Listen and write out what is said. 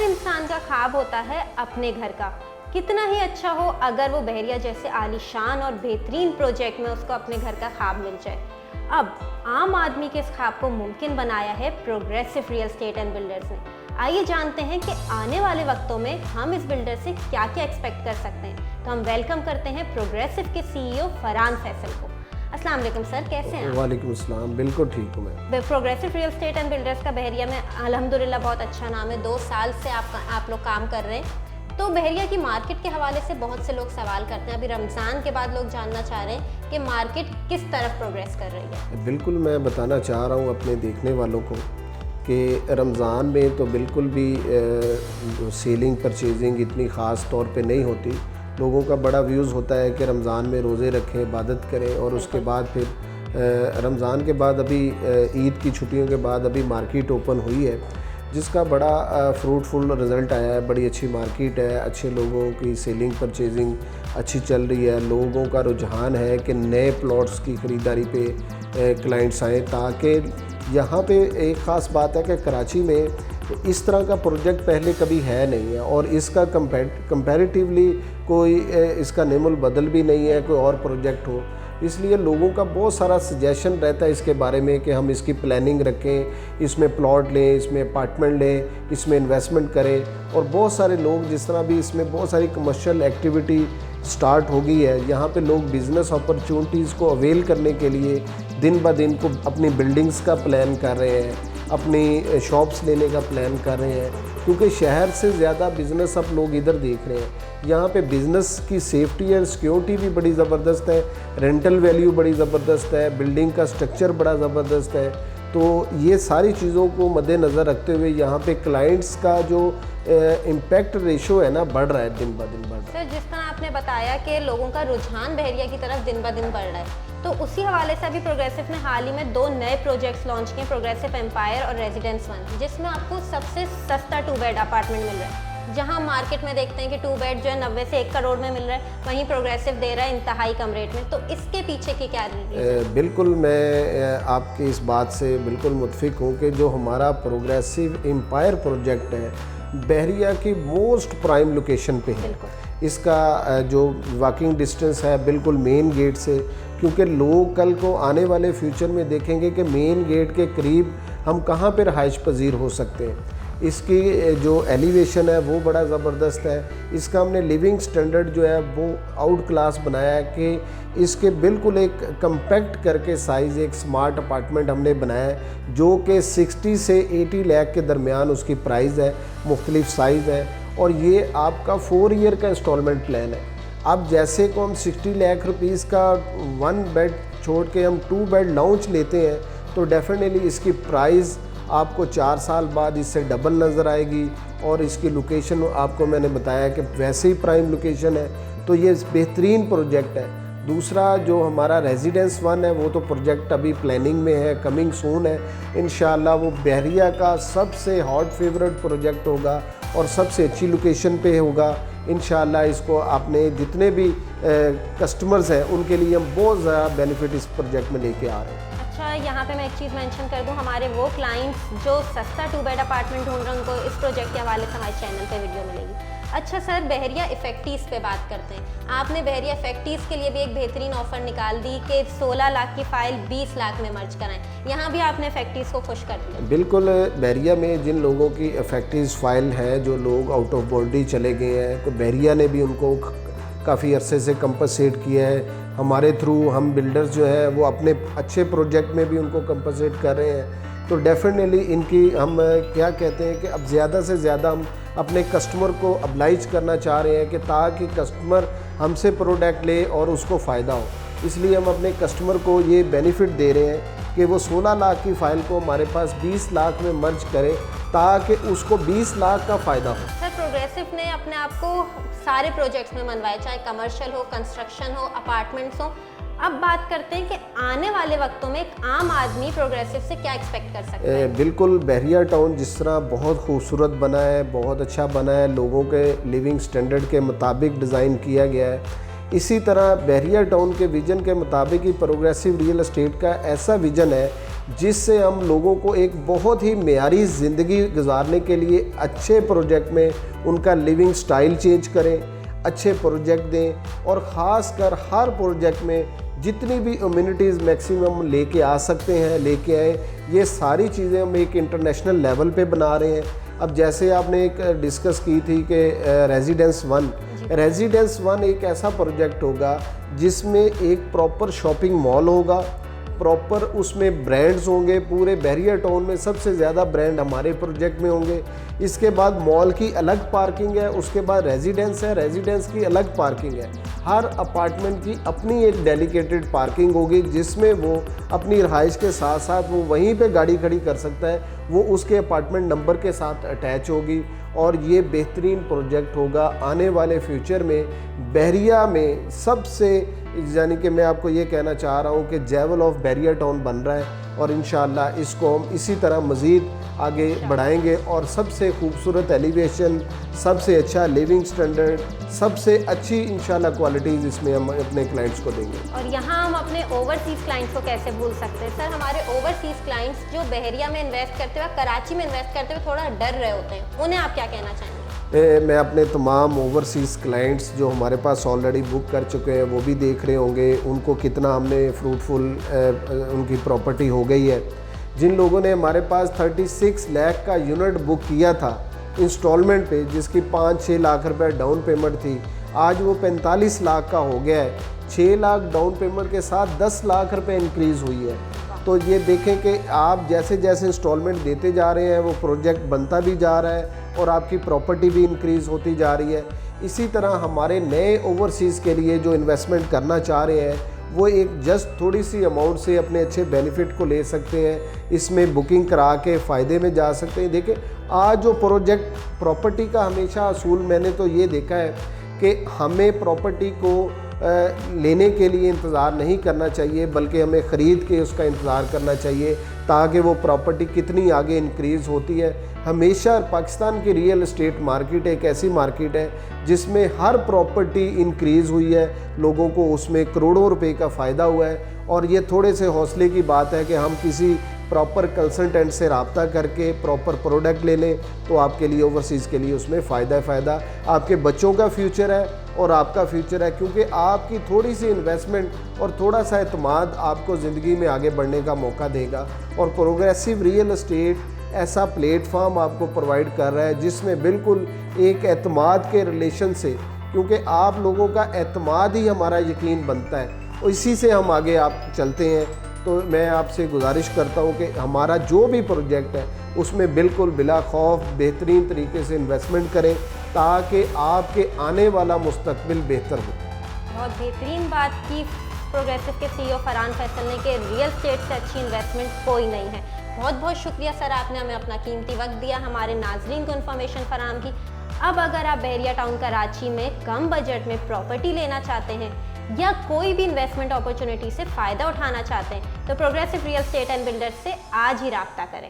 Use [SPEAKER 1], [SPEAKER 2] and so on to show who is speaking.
[SPEAKER 1] हर इंसान का ख्वाब होता है अपने घर का, कितना ही अच्छा हो अगर वो बहरिया जैसे आलीशान और बेहतरीन प्रोजेक्ट में उसको अपने घर का ख्वाब मिल जाए। अब आम आदमी के इस ख्वाब को मुमकिन बनाया है progressive real estate and builders ने। आइए जानते हैं कि आने वाले वक्तों में हम इस बिल्डर से क्या क्या एक्सपेक्ट कर सकते हैं। तो हम वेलकम करते हैं प्रोग्रेसिव के CEO फरहान फैसल को। अस्सलाम वालेकुम सर, कैसे हैं आप?
[SPEAKER 2] वालेकुम अस्सलाम, बिल्कुल ठीक हूँ मैं।
[SPEAKER 1] Progressive real estate and builders का बहरिया में अल्हम्दुलिल्लाह बहुत अच्छा नाम है। 2 साल से आप लोग काम कर रहे हैं। तो बहरिया की मार्केट के हवाले से बहुत से लोग सवाल करते हैं। अभी रमज़ान के बाद लोग जानना चाह रहे हैं कि मार्केट किस तरफ प्रोग्रेस कर रही है।
[SPEAKER 2] बिल्कुल मैं बताना चाह रहा हूँ अपने देखने वालों को कि रमज़ान में तो बिल्कुल भी सेलिंग परचेजिंग इतनी ख़ास तौर पे नहीं होती। लोगों का बड़ा व्यूज़ होता है कि रमज़ान में रोज़े रखें, इबादत करें और उसके बाद फिर रमज़ान के बाद अभी ईद की छुट्टियों के बाद अभी मार्केट ओपन हुई है, जिसका बड़ा फ्रूटफुल रिज़ल्ट आया है। बड़ी अच्छी मार्केट है, अच्छे लोगों की सेलिंग परचेजिंग अच्छी चल रही है। लोगों का रुझान है कि नए प्लॉट्स की ख़रीदारी पे क्लाइंट्स आएँ, ताकि यहाँ पे एक ख़ास बात है कि कराची में इस तरह का प्रोजेक्ट पहले कभी है नहीं है और इसका कंपैरेटिवली कोई इसका नेमुल बदल भी नहीं है कोई और प्रोजेक्ट हो। इसलिए लोगों का बहुत सारा सजेशन रहता है इसके बारे में कि हम इसकी प्लानिंग रखें, इसमें प्लॉट लें, इसमें अपार्टमेंट लें, इसमें इन्वेस्टमेंट करें। और बहुत सारे लोग जिस तरह भी इसमें बहुत सारी कमर्शियल एक्टिविटी स्टार्ट हो गई है, यहाँ पे लोग बिज़नेस अपॉर्चुनिटीज़ को अवेल करने के लिए दिन ब दिन को अपनी बिल्डिंग्स का प्लान कर रहे हैं, अपनी शॉप्स लेने का प्लान कर रहे हैं, क्योंकि शहर से ज़्यादा बिज़नेस अब लोग इधर देख रहे हैं। यहाँ पे बिज़नेस की सेफ्टी और सिक्योरिटी भी बड़ी ज़बरदस्त है, रेंटल वैल्यू बड़ी ज़बरदस्त है, बिल्डिंग का स्ट्रक्चर बड़ा ज़बरदस्त है। तो ये सारी चीज़ों को मद्देनज़र रखते हुए यहाँ पे क्लाइंट्स का जो इम्पैक्ट रेशो है ना, बढ़ रहा है दिन ब दिन बढ़ रहा है।
[SPEAKER 1] सर, जिस तरह आपने बताया कि लोगों का रुझान बहरिया की तरफ दिन ब दिन बढ़ रहा है, तो उसी हवाले से अभी प्रोग्रेसिव ने हाल ही में 2 नए प्रोजेक्ट्स लॉन्च किए, प्रोग्रेसिव एम्पायर और रेजिडेंस 1, जिसमें आपको सबसे सस्ता 2 बेड अपार्टमेंट मिल रहा है। जहां मार्केट में देखते हैं कि 2 बेड जो है 90 से 1 करोड़ में मिल रहा है, वहीं प्रोग्रेसिव दे रहा है इंतहाई कम रेट में। तो इसके पीछे की क्या रीज़न?
[SPEAKER 2] बिल्कुल मैं आपकी इस बात से बिल्कुल मुत्फिक हूँ कि जो हमारा प्रोग्रेसिव एम्पायर प्रोजेक्ट है बहरिया की मोस्ट प्राइम लोकेशन पे है। इसका जो वॉकिंग डिस्टेंस है बिल्कुल मेन गेट से, क्योंकि लोग कल को आने वाले फ्यूचर में देखेंगे कि मेन गेट के करीब हम कहाँ पर रहाइश पजीर हो सकते हैं। इसकी जो एलिवेशन है वो बड़ा ज़बरदस्त है। इसका हमने लिविंग स्टैंडर्ड जो है वो आउट क्लास बनाया है कि इसके बिल्कुल एक कम्पैक्ट करके साइज़ एक स्मार्ट अपार्टमेंट हमने बनाया है, जो कि 60 से 80 लाख के दरमियान उसकी प्राइस है, मुख्तलिफ साइज़ है। और ये आपका 4 ईयर का इंस्टॉलमेंट प्लान है। अब जैसे को हम 60 लाख रुपीज़ का 1 बेड छोड़ के हम 2 बेड लाउंज लेते हैं, तो डेफिनेटली इसकी प्राइस आपको 4 साल बाद इससे डबल नज़र आएगी। और इसकी लोकेशन आपको मैंने बताया कि वैसे ही प्राइम लोकेशन है, तो ये बेहतरीन प्रोजेक्ट है। दूसरा जो हमारा रेजिडेंस 1 है वो तो प्रोजेक्ट अभी प्लानिंग में है, कमिंग सून है। इंशाल्लाह वो बहरिया का सबसे हॉट फेवरेट प्रोजेक्ट होगा और सबसे अच्छी लोकेशन पे होगा। इंशाल्लाह इसको आपने जितने भी कस्टमर्स हैं उनके लिए हम बहुत ज़्यादा बेनिफिट इस प्रोजेक्ट में लेके आ रहे हैं।
[SPEAKER 1] अच्छा, यहाँ पे मैं एक चीज़ मेंशन कर दूँ, हमारे वो क्लाइंट्स जो सस्ता 2 बेड अपार्टमेंट ढूंढ रहे हैं उनको इस प्रोजेक्ट के हवाले से हमारे चैनल पे वीडियो मिलेगी। अच्छा सर, बहरिया इफेक्टिस पे बात करते हैं। आपने बहरिया इफेक्टिस के लिए भी एक बेहतरीन ऑफर निकाल दी कि 16 लाख की फ़ाइल 20 लाख में मर्ज कराएं। यहाँ भी आपने इफेक्टिस को खुश कर दिया।
[SPEAKER 2] बिल्कुल, बहरिया में जिन लोगों की इफेक्टिस फाइल है, जो लोग आउट ऑफ बाउंड्री चले गए हैं, तो बहरिया ने भी उनको काफ़ी अरसे से कंपनसेट किया है। हमारे थ्रू हम बिल्डर्स जो है वो अपने अच्छे प्रोजेक्ट में भी उनको कंपनसेट कर रहे हैं। तो डेफिनेटली इनकी हम क्या कहते हैं कि अब ज़्यादा से ज़्यादा हम अपने कस्टमर को अब्लाइज करना चाह रहे हैं कि ताकि कस्टमर हमसे प्रोडक्ट ले और उसको फ़ायदा हो। इसलिए हम अपने कस्टमर को ये बेनिफिट दे रहे हैं कि वो 16 लाख की फ़ाइल को हमारे पास 20 लाख में मर्ज करे, ताकि उसको 20 लाख का फ़ायदा हो।
[SPEAKER 1] सर, प्रोग्रेसिव ने अपने आप को सारे प्रोजेक्ट्स में मनवाए, चाहे कमर्शियल हो, कंस्ट्रक्शन हो, अपार्टमेंट्स हो। अब बात करते हैं कि आने वाले वक्तों में एक आम आदमी प्रोग्रेसिव से क्या एक्सपेक्ट कर सकता है।
[SPEAKER 2] बिल्कुल, बहरिया टाउन जिस तरह बहुत खूबसूरत बना है, बहुत अच्छा बना है, लोगों के लिविंग स्टैंडर्ड के मुताबिक डिज़ाइन किया गया है, इसी तरह बहरिया टाउन के विज़न के मुताबिक ही प्रोग्रेसिव रियल एस्टेट का ऐसा विज़न है जिससे हम लोगों को एक बहुत ही मेयारी ज़िंदगी गुजारने के लिए अच्छे प्रोजेक्ट में उनका लिविंग स्टाइल चेंज करें, अच्छे प्रोजेक्ट दें और ख़ास कर हर प्रोजेक्ट में जितनी भी अम्यूनिटीज़ मैक्सिमम लेके आ सकते हैं लेके आए। ये सारी चीज़ें हम एक इंटरनेशनल लेवल पे बना रहे हैं। अब जैसे आपने एक डिस्कस की थी कि रेजिडेंस वन एक ऐसा प्रोजेक्ट होगा जिसमें एक प्रॉपर शॉपिंग मॉल होगा, प्रॉपर उसमें ब्रांड्स होंगे। पूरे बहरिया टाउन में सबसे ज़्यादा ब्रांड हमारे प्रोजेक्ट में होंगे। इसके बाद मॉल की अलग पार्किंग है, उसके बाद रेजिडेंस है, रेजिडेंस की अलग पार्किंग है। हर अपार्टमेंट की अपनी एक डेडिकेटेड पार्किंग होगी जिसमें वो अपनी रहाइश के साथ साथ वो वहीं पे गाड़ी खड़ी कर सकता है, वो उसके अपार्टमेंट नंबर के साथ अटैच होगी। और ये बेहतरीन प्रोजेक्ट होगा आने वाले फ्यूचर में बहरिया में सबसे, यानी कि मैं आपको ये कहना चाह रहा हूँ कि जेवल ऑफ बहरिया टाउन बन रहा है और इंशाअल्लाह इसको हम इसी तरह मज़ीद आगे बढ़ाएंगे और सबसे खूबसूरत एलिवेशन, सबसे अच्छा लिविंग स्टैंडर्ड, सबसे अच्छी इंशाअल्लाह क्वालिटीज़ इसमें हम अपने क्लाइंट्स को देंगे।
[SPEAKER 1] और यहाँ हम अपने ओवरसीज़ क्लाइंट्स को कैसे भूल सकते हैं सर? हमारे ओवरसीज़ क्लाइंट्स जो बहरिया में इन्वेस्ट करते हुए, कराची में इन्वेस्ट करते हुए थोड़ा डर रहे होते हैं, उन्हें आप क्या कहना चाहेंगे?
[SPEAKER 2] मैं अपने तमाम ओवरसीज़ क्लाइंट्स जो हमारे पास ऑलरेडी बुक कर चुके हैं वो भी देख रहे होंगे उनको कितना हमने फ्रूटफुल उनकी प्रॉपर्टी हो गई है। जिन लोगों ने हमारे पास 36 लाख का यूनिट बुक किया था इंस्टॉलमेंट पे, जिसकी 5-6 लाख रुपए डाउन पेमेंट थी, आज वो 45 लाख का हो गया है। 6 लाख डाउन पेमेंट के साथ 10 लाख रुपए इंक्रीज़ हुई है। तो ये देखें कि आप जैसे जैसे इंस्टॉलमेंट देते जा रहे हैं वो प्रोजेक्ट बनता भी जा रहा है और आपकी प्रॉपर्टी भी इंक्रीज़ होती जा रही है। इसी तरह हमारे नए ओवरसीज़ के लिए जो इन्वेस्टमेंट करना चाह रहे हैं वो एक जस्ट थोड़ी सी अमाउंट से अपने अच्छे बेनिफिट को ले सकते हैं, इसमें बुकिंग करा के फ़ायदे में जा सकते हैं। देखिए आज जो प्रोजेक्ट प्रॉपर्टी का हमेशा असूल मैंने तो ये देखा है कि हमें प्रॉपर्टी को लेने के लिए इंतज़ार नहीं करना चाहिए बल्कि हमें ख़रीद के उसका इंतज़ार करना चाहिए ताकि वो प्रॉपर्टी कितनी आगे इंक्रीज़ होती है। हमेशा पाकिस्तान की रियल एस्टेट मार्केट एक ऐसी मार्केट है जिसमें हर प्रॉपर्टी इंक्रीज़ हुई है, लोगों को उसमें करोड़ों रुपए का फ़ायदा हुआ है। और ये थोड़े से हौसले की बात है कि हम किसी प्रॉपर कंसल्टेंट से रब्ता करके प्रॉपर प्रोडक्ट ले लें तो आपके लिए ओवरसीज़ के लिए उसमें फ़ायदा आपके बच्चों का फ्यूचर है और आपका फ्यूचर है, क्योंकि आपकी थोड़ी सी इन्वेस्टमेंट और थोड़ा सा एतमाद आपको ज़िंदगी में आगे बढ़ने का मौका देगा। और प्रोग्रेसिव रियल एस्टेट ऐसा प्लेटफॉर्म आपको प्रोवाइड कर रहा है जिसमें बिल्कुल एक एतमाद के रिलेशन से, क्योंकि आप लोगों का एतमाद ही हमारा यकीन बनता है और इसी से हम आगे आप चलते हैं। तो मैं आपसे गुजारिश करता हूं कि हमारा जो भी प्रोजेक्ट है उसमें बिल्कुल बिला खौफ बेहतरीन तरीके से इन्वेस्टमेंट करें ताकि आपके आने वाला मुस्तकबिल बेहतर हो।
[SPEAKER 1] बहुत बेहतरीन बात की प्रोग्रेसिव के CEO फरहान फैसल ने कि रियल एस्टेट से अच्छी इन्वेस्टमेंट कोई नहीं है। बहुत बहुत शुक्रिया सर, आपने हमें अपना कीमती वक्त दिया, हमारे नाजरीन को इन्फॉर्मेशन फराहम की। अब अगर आप बहरिया टाउन कराची में कम बजट में प्रॉपर्टी लेना चाहते हैं या कोई भी इन्वेस्टमेंट अपॉर्चुनिटी से फ़ायदा उठाना चाहते हैं तो progressive real estate and builders से आज ही रब्ता करें।